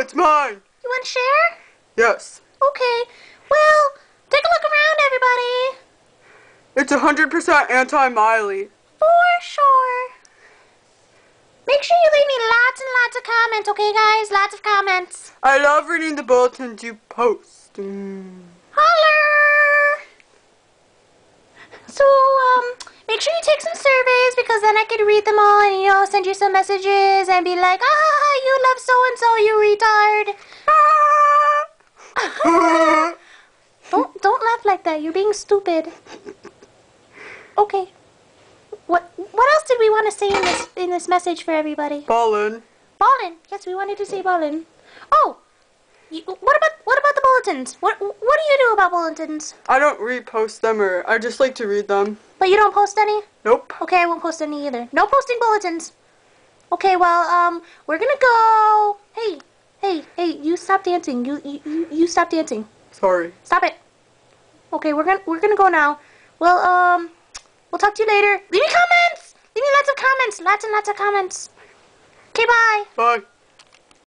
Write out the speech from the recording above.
it's mine. You want to share? Yes. Okay. Well, take a look around, everybody. It's 100% anti-Miley. For sure. Make sure you leave me lots and lots of comments, okay, guys? Lots of comments. I love reading the bulletins you post. Holler! So, make sure you take some surveys because then I could read them all and, you know, send you some messages and be like, you love so-and-so, you retard. Don't laugh like that. You're being stupid. Okay. What else did we want to say in this message for everybody? Ballin'. Ballin'. Yes, we wanted to say ballin'. Oh, what about the bulletins? What do you do about bulletins? I don't repost them, or I just like to read them. But you don't post any? Nope. Okay, I won't post any either. No posting bulletins. Okay, well, we're gonna go. Hey, you stop dancing. You stop dancing. Sorry. Stop it. Okay, we're gonna go now. Well, we'll talk to you later. Leave me comments. Leave me lots of comments. Lots and lots of comments. Okay, bye. Bye.